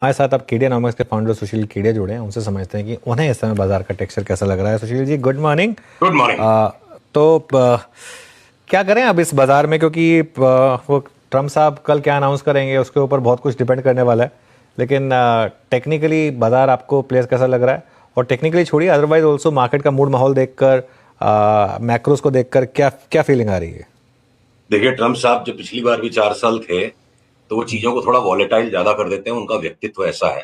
हमारे साथ अब केडिया नामक के फाउंडर सुशील केडिया जुड़े हैं। उनसे समझते हैं कि उन्हें इस समय बाजार का टेक्सचर कैसा लग रहा है। Sushil ji, good morning. Good morning. क्या करें अब इस बाजार में, क्योंकि वो ट्रम्प साहब कल क्या अनाउंस करेंगे उसके ऊपर बहुत कुछ डिपेंड करने वाला है। लेकिन टेक्निकली बाजार आपको प्लेस कैसा लग रहा है? और टेक्निकली छोड़िए, अदरवाइज ऑल्सो मार्केट का मूड माहौल देखकर, मैक्रोस को देखकर क्या क्या फीलिंग आ रही है? देखिए, ट्रम्प साहब जब पिछली बार भी 4 साल थे तो वो चीजों को थोड़ा वॉलेटाइल ज्यादा कर देते हैं, उनका व्यक्तित्व ऐसा है।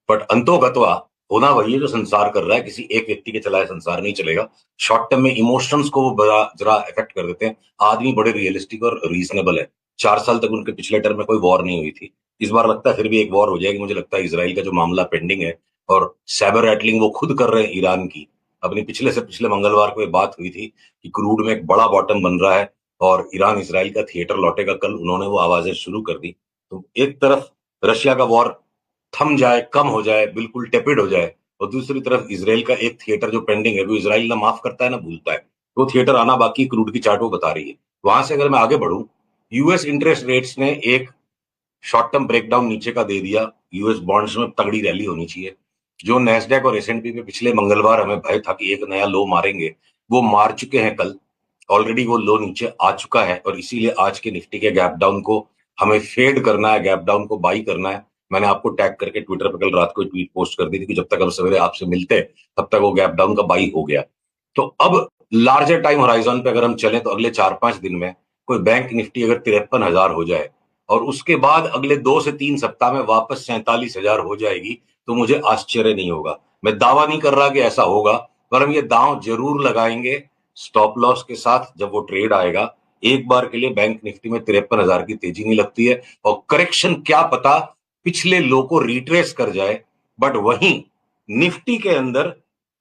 बट अंतोगत्वा होना वही है जो संसार कर रहा है। किसी एक व्यक्ति के चलाए संसार नहीं चलेगा। शॉर्ट टर्म में इमोशंस को वो बड़ा जरा इफेक्ट कर देते हैं। आदमी बड़े रियलिस्टिक और रीजनेबल है। 4 साल तक उनके पिछले टर्म में कोई वॉर नहीं हुई थी। इस बार लगता है फिर भी एक वॉर हो जाएगी। मुझे लगता है इसराइल का जो मामला पेंडिंग है और साइबर रैटलिंग वो खुद कर रहे हैं ईरान की। अपनी पिछले से पिछले मंगलवार को ये बात हुई थी कि क्रूड में एक बड़ा बॉटम बन रहा है और ईरान इसराइल का थिएटर लौटेगा। कल उन्होंने वो आवाजें शुरू कर दी। तो एक तरफ रशिया का वॉर थम जाए, कम हो जाए, बिल्कुल टेपिड हो जाए, और दूसरी तरफ इसराइल का एक थिएटर जो पेंडिंग है, वो इसराइल ना माफ करता है ना भूलता है। वो थिएटर आना बाकी, क्रूड की चार्ट वो बता रही है। वहां से अगर मैं आगे बढ़ूं, यूएस इंटरेस्ट रेट्स ने एक शॉर्ट टर्म ब्रेकडाउन नीचे का दे दिया। यूएस बॉन्ड्स में तगड़ी रैली होनी चाहिए। जो नैस्डैक और एसएनपी पे पिछले मंगलवार हमें भय था कि एक नया लो मारेंगे, वो मार चुके हैं कल। ऑलरेडी वो लो नीचे आ चुका है और इसीलिए आज के निफ्टी के गैप डाउन को हमें फेड करना है, गैप डाउन को बाई करना है। मैंने आपको टैग करके ट्विटर पर कल रात को ट्वीट पोस्ट कर दी थी कि जब तक हम सवेरे आपसे मिलते तब तक वो गैप डाउन का बाई हो गया। तो अब लार्जर टाइम होराइजन पे अगर हम चलें तो अगले 4-5 दिन में कोई बैंक निफ्टी अगर 53,000 हो जाए और उसके बाद अगले 2 से 3 सप्ताह में वापस 47,000 हो जाएगी, तो मुझे आश्चर्य नहीं होगा। मैं दावा नहीं कर रहा कि ऐसा होगा, पर हम ये दांव जरूर लगाएंगे स्टॉप लॉस के साथ। जब वो ट्रेड आएगा, एक बार के लिए बैंक निफ्टी में 53,000 की तेजी नहीं लगती है और करेक्शन क्या पता पिछले लो को रिट्रेस कर जाए। बट वहीं निफ्टी के अंदर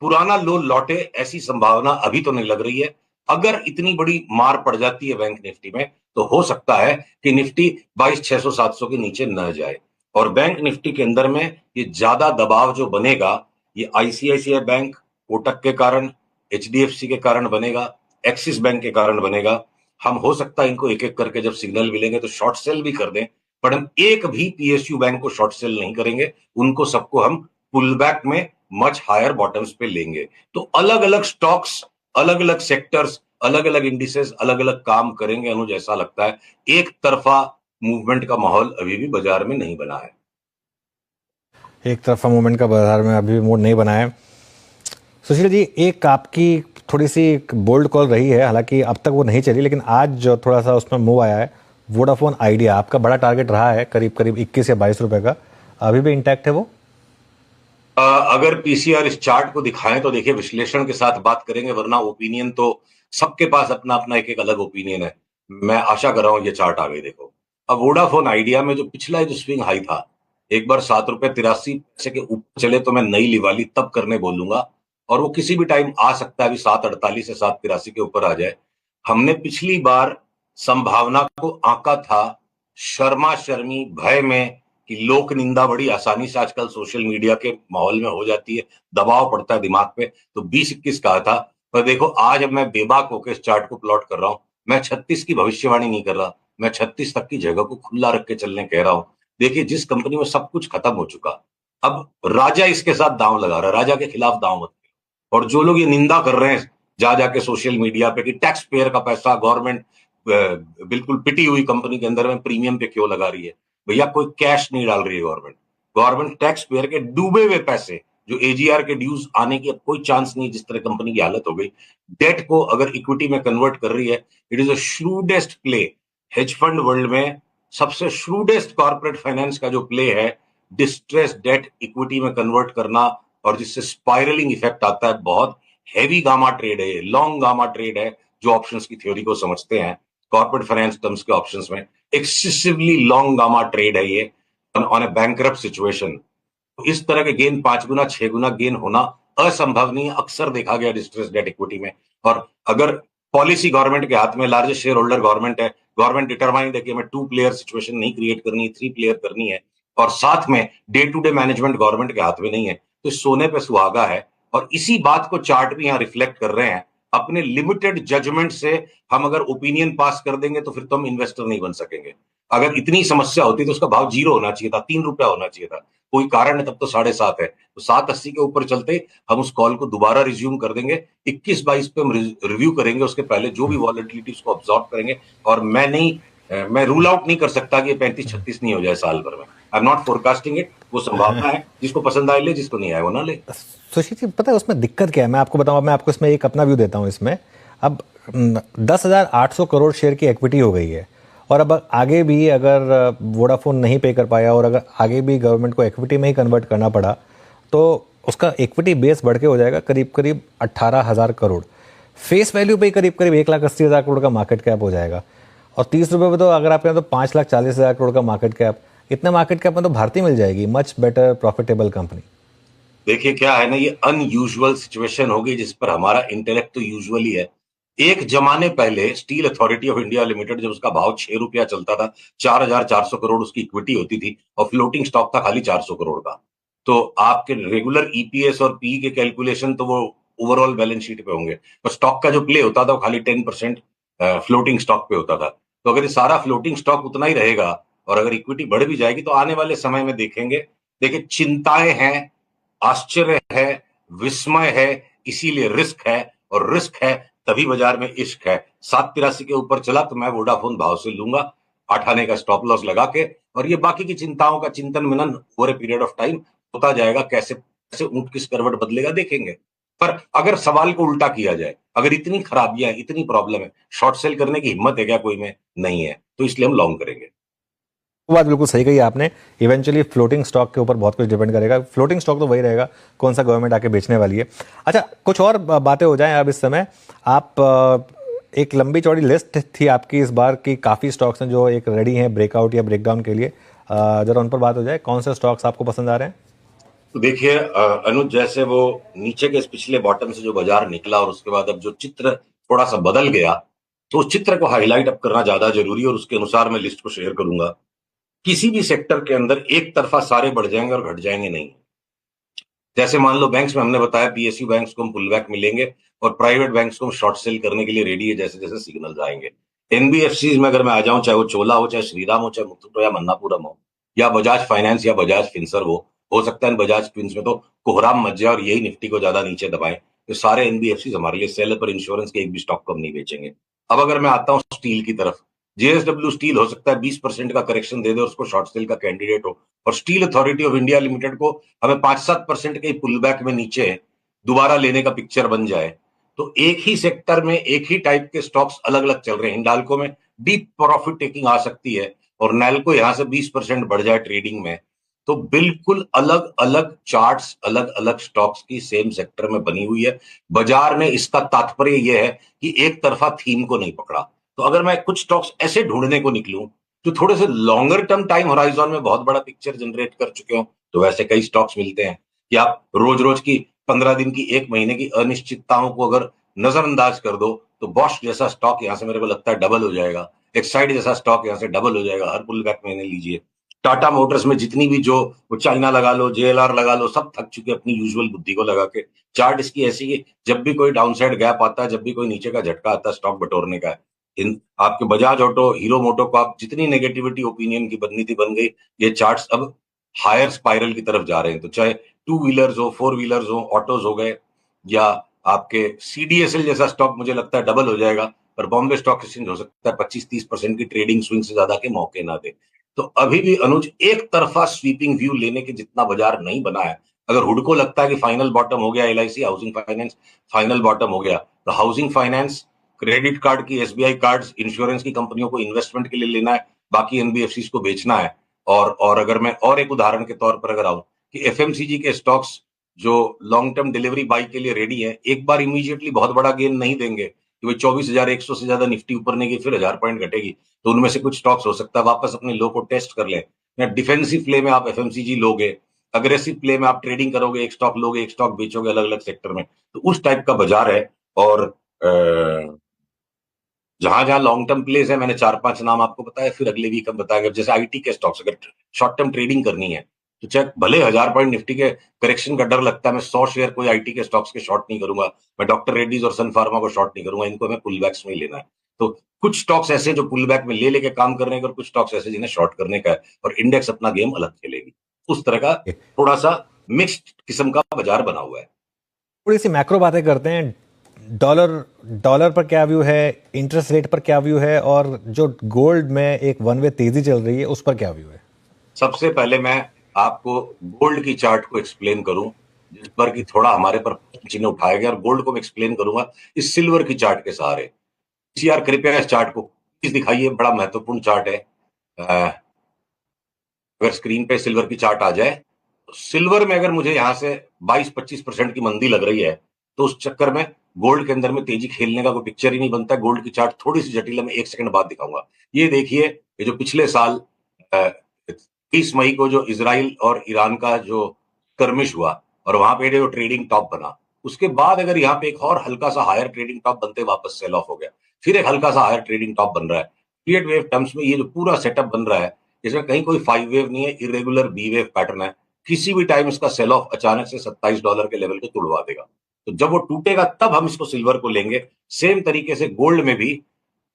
पुराना लो लौटे ऐसी संभावना अभी तो नहीं लग रही है। अगर इतनी बड़ी मार पड़ जाती है बैंक निफ्टी में, तो हो सकता है कि निफ्टी 22,600-700 के नीचे न जाए। और बैंक निफ्टी के अंदर में ये ज्यादा दबाव जो बनेगा, ये आईसीआईसीआई बैंक, कोटक के कारण, एचडीएफसी के कारण बनेगा, एक्सिस बैंक के कारण बनेगा। हम हो सकता है इनको एक एक करके जब सिग्नल मिलेंगे तो शॉर्ट सेल भी कर दें, पर हम एक भी पीएसयू बैंक को शॉर्ट सेल नहीं करेंगे। उनको सबको हम पुल बैक में मच हायर बॉटम्स पे लेंगे। तो अलग अलग स्टॉक्स, अलग अलग सेक्टर्स, अलग अलग इंडिसेस अलग अलग काम करेंगे। अनुज, ऐसा लगता है एक तरफा मूवमेंट का माहौल अभी भी बाजार में नहीं बना है। एक तरफा मूवमेंट का बाजार में अभी भी मूड नहीं बना है। सुशील जी, एक आपकी थोड़ी सी बोल्ड कॉल रही है, हालांकि अब तक वो नहीं चली, लेकिन आज जो थोड़ा सा उसमें मूव आया है, वोडाफोन आइडिया आपका बड़ा टारगेट रहा है, करीब करीब 21 या 22 रुपए का। अभी भी इंटैक्ट है वो? अगर पीसीआर इस चार्ट को दिखाएं तो देखिए, विश्लेषण के साथ बात करेंगे, वरना ओपिनियन तो सबके पास अपना अपना एक एक अलग ओपिनियन है। मैं आशा कर रहा हूं ये चार्ट आगे देखो। अब वोडाफोन आइडिया में जो पिछला जो स्विंग हाई था, एक बार 7 रुपए 83 पैसे के ऊपर चले तो मैं नई लिवाली तब करने बोलूंगा, और वो किसी भी टाइम आ सकता है। अभी 7.48 से 7.83 के ऊपर आ जाए। हमने पिछली बार संभावना को आंका था शर्मा शर्मी भय में कि लोक निंदा बड़ी आसानी से आजकल सोशल मीडिया के माहौल में हो जाती है, दबाव पड़ता है दिमाग पे, तो 20-21 कहा था। पर देखो, आज अब मैं बेबाक होकर इस चार्ट को प्लॉट कर रहा हूं। मैं 36 की भविष्यवाणी नहीं कर रहा, मैं 36 तक की जगह को खुला रख के चलने कह रहा हूं। देखिए, जिस कंपनी में सब कुछ खत्म हो चुका, अब राजा इसके साथ दांव लगा रहा है। राजा के खिलाफ दांव मत खेलो। और जो लोग ये निंदा कर रहे हैं जा जाके सोशल मीडिया पे कि टैक्स पेयर का पैसा गवर्नमेंट बिल्कुल पिटी हुई कंपनी के अंदर में प्रीमियम पे क्यों लगा रही है, भैया कोई कैश नहीं डाल रही है गवर्नमेंट। गवर्नमेंट टैक्स पेयर के डूबे हुए पैसे, जो एजीआर के ड्यूज आने की अब कोई चांस नहीं, जिस तरह कंपनी की हालत हो गई, डेट को अगर इक्विटी में कन्वर्ट कर रही है। It is a shrewdest play. Hedge fund world में सबसे श्रूडेस्ट कॉर्पोरेट फाइनेंस का जो प्ले है, डिस्ट्रेस डेट इक्विटी में कन्वर्ट करना, और जिससे स्पाइरलिंग इफेक्ट आता है। बहुत हैवी गामा ट्रेड है, लॉन्ग गामा ट्रेड है। जो ऑप्शंस की थ्योरी को समझते हैं कॉर्पोरेट फाइनेंस टर्म्स के ऑप्शंस में, एक्सेसिवली लॉन्ग गामा ट्रेड है ये ऑन ए बैंकरप्ट सिचुएशन। इस तरह के गेन 5 गुना 6 गुना गेन होना असंभव नहीं है, अक्सर देखा गया डिस्ट्रेस डेट इक्विटी में। और अगर पॉलिसी गवर्नमेंट के हाथ में, लार्जेस्ट शेयर होल्डर गवर्नमेंट है, गवर्नमेंट डिटरमाइन है कि हमें 2 प्लेयर सिचुएशन नहीं क्रिएट करनी है, 3 प्लेयर करनी है, और साथ में day to day management government के हाथ में नहीं है, तो सोने पे सुहागा है। और इसी बात को चार्ट भी यहां रिफ्लेक्ट कर रहे हैं। अपने लिमिटेड जजमेंट से हम अगर ओपिनियन पास कर देंगे तो फिर तो हम इन्वेस्टर नहीं बन सकेंगे। अगर इतनी समस्या होती तो उसका भाव 0 होना चाहिए था, 3 रुपया होना चाहिए था। कोई कारण है तब तो 7.5 है, तो 7.80 के ऊपर चलते ही हम उस कॉल को दोबारा रिज्यूम कर देंगे। 21-22 पे हम रिव्यू करेंगे, उसके पहले जो भी वॉलेटिलिटी उसको ऑब्जॉर्व करेंगे। और मैं रूल आउट नहीं कर सकता कि 35-36 नहीं हो जाए साल भर में। I am not forecasting it, वो संभावना है, जिसको पसंद आए ले, जिसको नहीं आए वो ना ले। सुशील जी, पता है उसमें दिक्कत क्या है, मैं आपको बताऊं, मैं आपको इसमें एक अपना व्यू देता हूं इसमें। अब 10,800 करोड़ शेयर की इक्विटी हो गई है, और अब आगे भी अगर वोडाफोन नहीं पे कर पाया और अगर आगे भी गवर्नमेंट को इक्विटी में ही कन्वर्ट करना पड़ा, तो उसका इक्विटी बेस बढ़ के हो जाएगा करीब करीब 18,000 करोड़। फेस वैल्यू पे ही करीब करीब 1,80,000 करोड़ का मार्केट कैप हो जाएगा। और 30 रुपये में तो अगर आप कहें तो 5,40,000 करोड़ का मार्केट कैप, इतना मार्केट कैप में तो भारतीय मिल जाएगी, मच बेटर प्रॉफिटेबल कंपनी। देखिए क्या है ना, ये अनयूजुअल सिचुएशन होगी जिस पर हमारा इंटेलेक्ट तो यूजुअली है। एक जमाने पहले steel authority of India limited, जब उसका भाव 6 रुपया चलता था, 4,400 करोड़ उसकी इक्विटी होती थी और फ्लोटिंग स्टॉक था खाली 400 करोड़ का। तो आपके रेगुलर ईपीएस और पी के कैलकुलेशन तो वो ओवरऑल बैलेंस शीट पे होंगे, पर स्टॉक का जो प्ले होता था वो खाली 10% फ्लोटिंग स्टॉक पे होता था। तो अगर ये सारा फ्लोटिंग स्टॉक उतना ही रहेगा और अगर इक्विटी बढ़ भी जाएगी, तो आने वाले समय में देखेंगे, देखिए चिंताएं हैं, आश्चर्य है, विस्मय है, इसीलिए रिस्क है, और रिस्क है तभी बाजार में इश्क है। 7.83 के ऊपर चला तो मैं वोडाफोन भाव से लूंगा, 8 आने का स्टॉप लॉस लगा के, और ये बाकी की चिंताओं का चिंतन मनन over a period of time होता जाएगा। कैसे कैसे ऊंट किस करवट बदलेगा देखेंगे। पर अगर सवाल को उल्टा किया जाए, अगर इतनी खराबियां, इतनी प्रॉब्लम है, शॉर्ट सेल करने की हिम्मत है क्या कोई में? नहीं है, तो इसलिए हम लॉन्ग करेंगे। वो बात बिल्कुल सही कही आपने। इवेंचुअली फ्लोटिंग स्टॉक के ऊपर बहुत कुछ डिपेंड करेगा। फ्लोटिंग स्टॉक तो वही रहेगा कौन सा गवर्नमेंट आके बेचने वाली है। अच्छा, कुछ और बातें हो जाएं अब इस समय। आप एक लंबी चौड़ी लिस्ट थी आपकी इस बार की, काफ़ी स्टॉक्स हैं जो एक रेडी हैं ब्रेकआउट या ब्रेकडाउन के लिए। जरा उन पर बात हो जाए, कौन से स्टॉक्स आपको पसंद आ रहे हैं? तो देखिए अनुज, जैसे वो नीचे के इस पिछले बॉटम से जो बाजार निकला और उसके बाद अब जो चित्र थोड़ा सा बदल गया, तो उस चित्र को हाईलाइट अप करना ज्यादा जरूरी है और उसके अनुसार मैं लिस्ट को शेयर करूंगा। किसी भी सेक्टर के अंदर एक तरफा सारे बढ़ जाएंगे और घट जाएंगे नहीं। जैसे मान लो बैंक्स में हमने बताया, पीएसयू बैंक्स को हम पुल बैक मिलेंगे और प्राइवेट बैंक्स को हम शॉर्ट सेल करने के लिए रेडी है जैसे जैसे सिग्नल आएंगे। एनबीएफसी में अगर मैं आ जाऊं, चाहे वो चोला हो, चाहे श्रीराम हो, चाहे मुथूट हो, या मन्नापुरम हो, या बजाज फाइनेंस या बजाज फिंसर हो सकता है बजाज फिंस में तो कोहराम मच जाए और यही निफ्टी को ज्यादा नीचे दबाए। तो सारे एनबीएफसी हमारे लिए सेल है, पर इंश्योरेंस के एक भी स्टॉक को हम नहीं बेचेंगे। अब अगर मैं आता हूं स्टील की तरफ, जेएसडब्ल्यू स्टील हो सकता है 20% का करेक्शन दे दे और उसको शॉर्ट सेल का कैंडिडेट हो, और steel authority of India limited को हमें 5-7% के पुल बैक में नीचे दोबारा लेने का पिक्चर बन जाए। तो एक ही सेक्टर में एक ही टाइप के स्टॉक्स अलग अलग चल रहे हैं। हिंडाल्को में डीप प्रॉफिट टेकिंग आ सकती है और नैल्को यहां से 20% बढ़ जाए ट्रेडिंग में, तो बिल्कुल अलग अलग चार्ट्स, अलग अलग स्टॉक्स की सेम सेक्टर में बनी हुई है। बाजार ने इसका तात्पर्य यह है कि एक तरफा थीम को नहीं पकड़ा। तो अगर मैं कुछ स्टॉक्स ऐसे ढूंढने को निकलूं जो थोड़े से लॉन्गर टर्म टाइम होराइजन में बहुत बड़ा पिक्चर जनरेट कर चुके हो, तो वैसे कई स्टॉक्स मिलते हैं कि आप रोज रोज की, 15 दिन की, एक महीने की अनिश्चितताओं को अगर नजरअंदाज कर दो, तो बॉश जैसा स्टॉक यहां से मेरे को लगता है डबल हो जाएगा। एक्साइड जैसा स्टॉक यहां से डबल हो जाएगा हर पुल बैक महीने लीजिए। टाटा मोटर्स में जितनी भी जो वो चाइना लगा लो, जेएलआर लगा लो, सब थक चुके अपनी यूजुअल बुद्धि को लगा के। चार्ट इसकी ऐसी कि जब भी कोई डाउनसाइड गैप आता है, जब भी कोई नीचे का झटका आता है, स्टॉक बटोरने का है। इन आपके बजाज ऑटो, हीरो मोटो को आप जितनी नेगेटिविटी ओपिनियन की बननी थी बन गई। ये चार्ट्स अब हायर स्पाइरल की तरफ जा रहे हैं। तो चाहे टू व्हीलर्स हो, फोर व्हीलर्स हो, ऑटोज हो गए, या आपके सीडीएसएल जैसा स्टॉक मुझे लगता है डबल हो जाएगा, पर बॉम्बे स्टॉक एक्सचेंज हो सकता है 25-30% की ट्रेडिंग स्विंग से ज्यादा के मौके ना दे। तो अभी भी अनुज एक तरफा स्वीपिंग व्यू लेने के जितना बाजार नहीं बना है। अगर हुडको लगता है कि फाइनल बॉटम हो गया, LIC housing finance final bottom हो गया, तो हाउसिंग फाइनेंस, क्रेडिट कार्ड की, एसबीआई कार्ड्स, इंश्योरेंस की कंपनियों को इन्वेस्टमेंट के लिए लेना है, बाकी एनबीएफसी को बेचना है। और अगर मैं और एक उदाहरण के तौर पर अगर आऊं कि एफएमसीजी के स्टॉक्स जो लॉन्ग टर्म डिलीवरी बाई के लिए रेडी है, एक बार इमीडिएटली बहुत बड़ा गेन नहीं देंगे कि भाई 24,100 से ज्यादा निफ्टी ऊपर नहीं गई फिर 1000 पॉइंट घटेगी। तो उनमें से कुछ स्टॉक्स हो सकता है वापस अपने लो को टेस्ट कर लें, या डिफेंसिव प्ले में आप एफएमसीजी लोगे, अग्रेसिव प्ले में आप ट्रेडिंग करोगे, एक स्टॉक लोगे, एक स्टॉक बेचोगे अलग अलग सेक्टर में। तो उस टाइप का बाजार है। और जहां जहां लॉन्ग टर्म प्लेस है, मैंने 4-5 नाम आपको बताया, फिर अगले वीक हम बताएंगे। जैसे आईटी के स्टॉक्स, अगर शॉर्ट टर्म ट्रेडिंग करनी है, तो चाहे भले 1000 पॉइंट निफ्टी के करेक्शन का डर लगता है, मैं 100 शेयर कोई आईटी के स्टॉक्स के शॉर्ट नहीं करूंगा। मैं डॉक्टर रेड्डीज और सन फार्मा को शॉर्ट नहीं करूंगा, इनको हमें पुल बैक्स में ही लेना है। तो कुछ स्टॉक्स ऐसे जो पुल बैक में ले लेके काम करने का, और कुछ स्टॉक्स ऐसे जिन्हें शॉर्ट करने का है, और इंडेक्स अपना गेम अलग खेलेगी। उस तरह का थोड़ा सा मिक्स्ड किस्म का बाजार बना हुआ है। थोड़ी सी मैक्रो बातें करते हैं। डॉलर डॉलर पर क्या व्यू है, इंटरेस्ट रेट पर क्या व्यू है, और जो गोल्ड में एक वन वे तेजी चल रही है उस पर क्या व्यू है? सबसे पहले मैं आपको गोल्ड की चार्ट को एक्सप्लेन करूं, जिस पर कि थोड़ा हमारे पर चिन्ह उठाया गया, और गोल्ड को मैं एक्सप्लेन करूंगा इस सिल्वर की चार्ट के सहारे। यार कृपया इस चार्ट को प्लीज दिखाइए, बड़ा महत्वपूर्ण चार्ट है। अगर स्क्रीन पे सिल्वर की चार्ट आ जाए, तो सिल्वर में अगर मुझे यहां से 22-25% की मंदी लग रही है, तो उस चक्कर में गोल्ड के अंदर में तेजी खेलने का कोई पिक्चर ही नहीं बनता। गोल्ड की चार्ट थोड़ी सी जटिल है, मैं 1 सेकंड बाद दिखाऊंगा। ये देखिए, ये जो पिछले साल 30 मई को जो इसराइल और ईरान का जो skirmish हुआ, और वहां पे जो ट्रेडिंग टॉप बना, उसके बाद अगर यहाँ पे एक और हल्का सा हायर ट्रेडिंग टॉप बनते वापस सेल ऑफ हो गया, फिर एक हल्का सा हायर ट्रेडिंग टॉप बन रहा है। पीरियड वेव टर्म्स में ये जो पूरा सेटअप बन रहा है, इसमें कहीं कोई 5 वेव नहीं है, इरेगुलर बी वेव पैटर्न है। किसी भी टाइम इसका सेल ऑफ अचानक से $27 के लेवल को तोड़वा देगा। तो जब वो टूटेगा तब हम इसको सिल्वर को लेंगे। सेम तरीके से गोल्ड में भी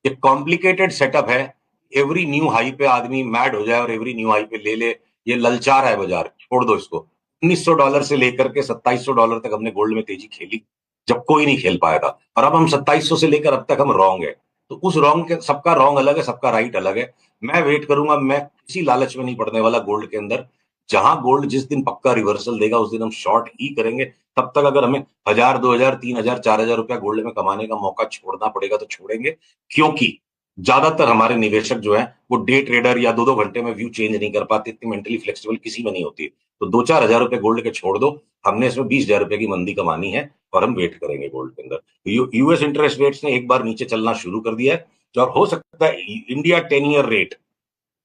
एक कॉम्प्लिकेटेड सेटअप है। एवरी न्यू हाई पे आदमी मैड हो जाए और एवरी न्यू हाई पे ले ले, ये ललचा रहा है बाजार, छोड़ दो इसको। $1900 से लेकर के $2700 तक हमने गोल्ड में तेजी खेली, जब कोई नहीं खेल पाया था, और अब हम 2700 से लेकर अब तक हम रॉन्ग है। तो उस रॉन्ग के, सबका रॉन्ग अलग है, सबका राइट अलग है। मैं वेट करूंगा, मैं किसी लालच में नहीं पड़ने वाला गोल्ड के अंदर। जहां गोल्ड जिस दिन पक्का रिवर्सल देगा उस दिन हम शॉर्ट ही करेंगे। तब तक अगर हमें 1000, 2000, 3000, 4000 रुपया गोल्ड में कमाने का मौका छोड़ना पड़ेगा तो छोड़ेंगे, क्योंकि ज्यादातर हमारे निवेशक जो है वो डे ट्रेडर या 2-2 घंटे में व्यू चेंज नहीं कर पाते, इतनी मेंटली फ्लेक्सिबल किसी में नहीं होती। तो 2-4 हजार रुपए गोल्ड के छोड़ दो, हमने इसमें 20,000 रुपए की मंदी कमानी है, और हम वेट करेंगे गोल्ड के अंदर। यूएस इंटरेस्ट रेट्स ने एक बार नीचे चलना शुरू कर दिया है, और हो सकता है इंडिया 10 ईयर रेट,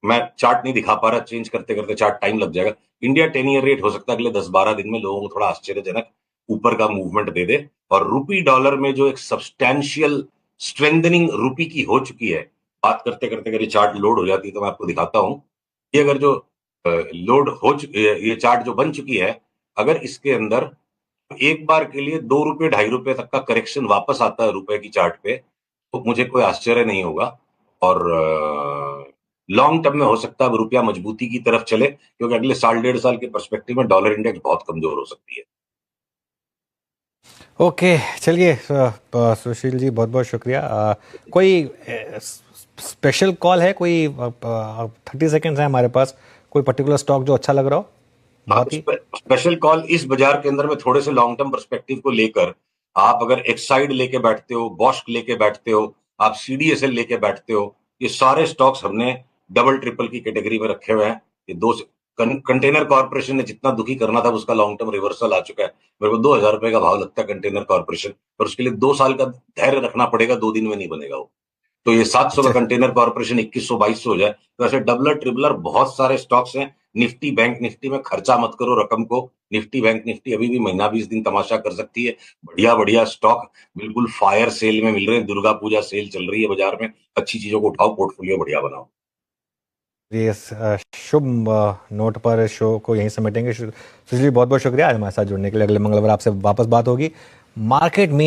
मैं चार्ट नहीं दिखा पा रहा, चेंज करते करते चार्ट टाइम लग जाएगा। इंडिया 10 ईयर रेट हो सकता है अगले 10-12 दिन में लोगों को थोड़ा आश्चर्यजनक ऊपर का मूवमेंट दे दे, और रूपी डॉलर में जो एक सब्सटैंशियल स्ट्रेंथनिंग रूपी की हो चुकी है, बात करते करते अगर ये चार्ट लोड हो जाती है तो मैं आपको दिखाता हूं। ये अगर जो लोड हो चुकी है, ये चार्ट जो बन चुकी है, अगर इसके अंदर एक बार के लिए ₹2, ₹2.5 तक का करेक्शन वापस आता है रुपए की चार्ट पे, तो मुझे कोई आश्चर्य नहीं होगा। और लॉन्ग टर्म में हो सकता है अब रुपया मजबूती की तरफ चले, क्योंकि अगले साल 1.5 साल के पर्सपेक्टिव में डॉलर इंडेक्स बहुत कमजोर हो सकती है। ओके, चलिए सुशील जी, बहुत बहुत शुक्रिया। कोई स्पेशल कॉल है? कोई 30 सेकेंड्स है हमारे पास, कोई पर्टिकुलर स्टॉक जो अच्छा लग रहा हो? बहुत ही स्पेशल कॉल इस बाजार के अंदर में थोड़े से लॉन्ग टर्म पर्सपेक्टिव को लेकर, आप अगर एक्साइड लेके बैठते हो, बॉस्क लेके बैठते हो, आप सीडीएसएल लेके बैठते हो, ये सारे स्टॉक्स हमने डबल ट्रिपल की कैटेगरी में रखे हुए हैं। ये दो कंटेनर कॉर्पोरेशन ने जितना दुखी करना था उसका लॉन्ग टर्म रिवर्सल आ चुका है। मेरे को 2,000 रुपए का भाव लगता है कंटेनर कॉर्पोरेशन, पर उसके लिए 2 साल का धैर्य रखना पड़ेगा, 2 दिन में नहीं बनेगा वो। तो ये 700 का कंटेनर कॉर्पोरेशन 2100-2200 हो जाए, तो ऐसे डबलर ट्रिपलर बहुत सारे स्टॉक्स हैं। निफ्टी बैंक निफ्टी में खर्चा मत करो रकम को। निफ्टी बैंक निफ्टी अभी भी महीना 20 दिन तमाशा कर सकती है। बढ़िया बढ़िया स्टॉक बिल्कुल फायर सेल में मिल रहे हैं, दुर्गा पूजा सेल चल रही है बाजार में, अच्छी चीजों को उठाओ, पोर्टफोलियो बढ़िया बनाओ। ये शुभ नोट पर शो को यहीं समेटेंगे। सुशील जी, बहुत बहुत शुक्रिया आज हमारे साथ जुड़ने के लिए। अगले मंगलवार आपसे वापस बात होगी। मार्केट में